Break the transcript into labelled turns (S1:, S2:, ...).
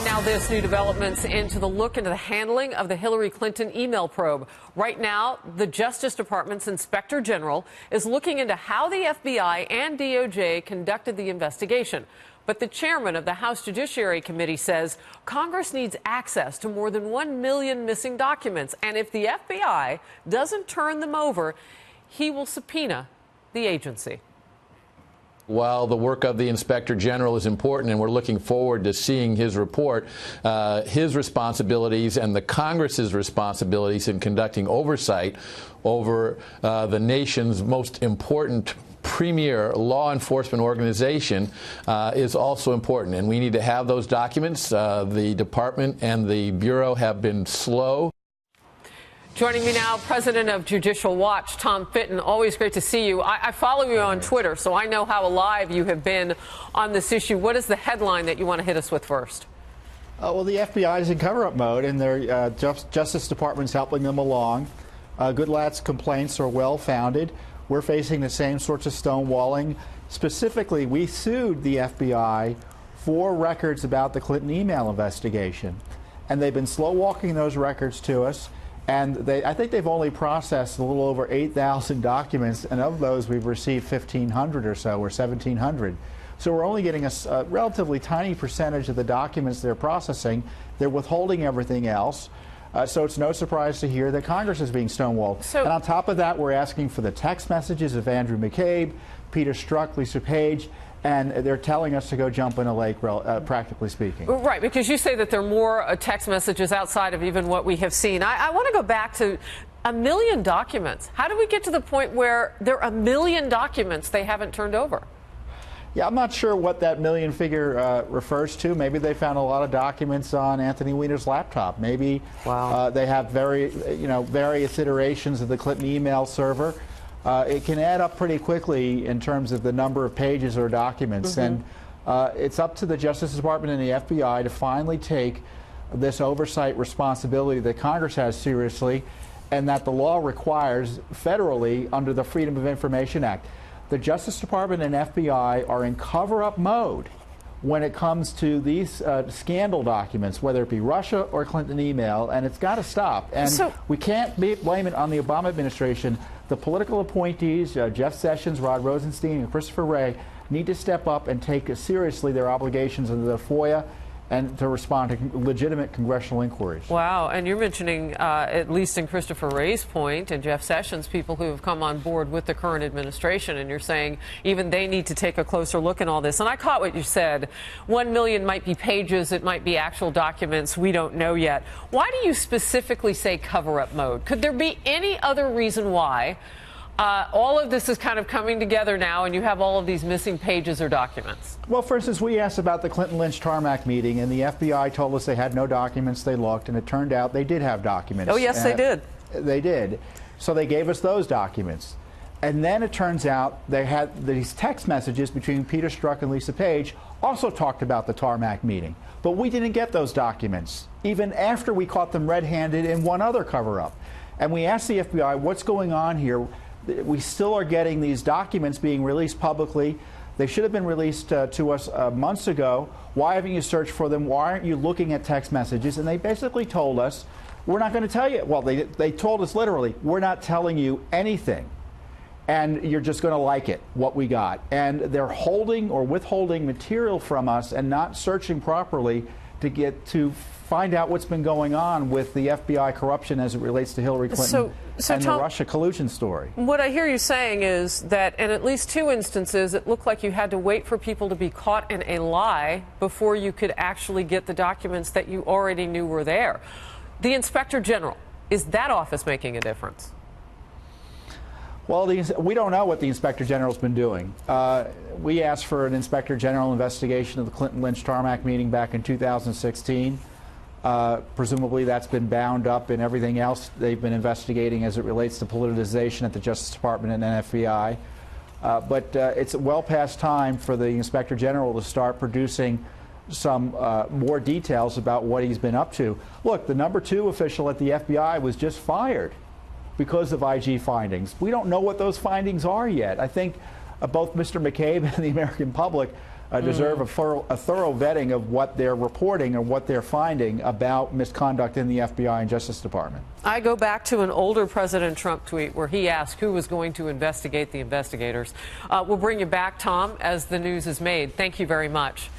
S1: Now this, new developments into the handling of the Hillary Clinton email probe. Right now, the Justice Department's Inspector General is looking into how the FBI and DOJ conducted the investigation. But the chairman of the House Judiciary Committee says Congress needs access to more than 1 million missing documents. And if the FBI doesn't turn them over, he will subpoena the agency.
S2: While the work of the Inspector General is important, and we're looking forward to seeing his report, his responsibilities and the Congress's responsibilities in conducting oversight over the nation's most important premier law enforcement organization is also important. And we need to have those documents. The department and the Bureau have been slow.
S1: Joining me now, President of Judicial Watch, Tom Fitton. Always great to see you. I follow you on Twitter, so I know how alive you have been on this issue. What is the headline that you want to hit us with first?
S3: Well, the FBI is in cover-up mode, and their Justice Department's helping them along. Goodlatte's complaints are well-founded. We're facing the same sorts of stonewalling. Specifically, we sued the FBI for records about the Clinton email investigation, and they've been slow-walking those records to us. And I think they've only processed a little over 8,000 documents, and of those we've received 1,500 or so, or 1,700. So we're only getting a relatively tiny percentage of the documents they're processing. They're withholding everything else. So it's no surprise to hear that Congress is being stonewalled. And on top of that, we're asking for the text messages of Andrew McCabe, Peter Strzok, Lisa Page, and they're telling us to go jump in a lake, practically speaking.
S1: Right, because you say that there are more text messages outside of even what we have seen. I want to go back to 1 million documents. How do we get to the point where there are 1 million documents they haven't turned over?
S3: Yeah, I'm not sure what that million figure refers to. Maybe they found a lot of documents on Anthony Weiner's laptop. Maybe they have various iterations of the Clinton email server. It can add up pretty quickly in terms of the number of pages or documents. And it's up to the Justice Department and the FBI to finally take this oversight responsibility that Congress has seriously, and that the law requires federally under the Freedom of Information Act. The Justice Department and FBI are in cover-up mode when it comes to these scandal documents, whether it be Russia or Clinton email, and it's got to stop. And we can't blame it on the Obama administration. The political appointees, Jeff Sessions, Rod Rosenstein, and Christopher Wray, need to step up and take seriously their obligations under the FOIA and to respond to legitimate congressional inquiries.
S1: Wow, and you're mentioning, at least in Christopher Wray's point and Jeff Sessions, people who have come on board with the current administration, and you're saying even they need to take a closer look at all this. And I caught what you said. 1 million might be pages, it might be actual documents, we don't know yet. Why do you specifically say cover-up mode? Could there be any other reason why all of this is kind of coming together now and you have all of these missing pages or documents?
S3: Well, for instance, we asked about the Clinton-Lynch tarmac meeting, and the FBI told us they had no documents. They looked, and it turned out they did have documents.
S1: Oh, yes, they did.
S3: They did. So they gave us those documents. And then it turns out they had these text messages between Peter Strzok and Lisa Page also talked about the tarmac meeting. But we didn't get those documents, even after we caught them red-handed in one other cover-up. And we asked the FBI, what's going on here? We still are getting these documents being released publicly. They should have been released to us months ago. Why haven't you searched for them? Why aren't you looking at text messages? And they basically told us, we're not going to tell you. Well, they told us literally, we're not telling you anything. And you're just going to like it, what we got. And they're holding or withholding material from us and not searching properly to find out what's been going on with the FBI corruption as it relates to Hillary Clinton and Tom, the Russia collusion story.
S1: What I hear you saying is that in at least 2 instances, it looked like you had to wait for people to be caught in a lie before you could actually get the documents that you already knew were there. The Inspector General, is that office making a difference?
S3: Well, we don't know what the Inspector General's been doing. We asked for an Inspector General investigation of the Clinton-Lynch tarmac meeting back in 2016. Presumably that's been bound up in everything else they've been investigating as it relates to politicization at the Justice Department and FBI. But it's well past time for the Inspector General to start producing some more details about what he's been up to. Look, the #2 official at the FBI was just fired because of IG findings. We don't know what those findings are yet. I think both Mr. McCabe and the American public deserve a thorough vetting of what they're reporting and what they're finding about misconduct in the FBI and Justice Department.
S1: I go back to an older President Trump tweet where he asked who was going to investigate the investigators. We'll bring you back, Tom, as the news is made. Thank you very much.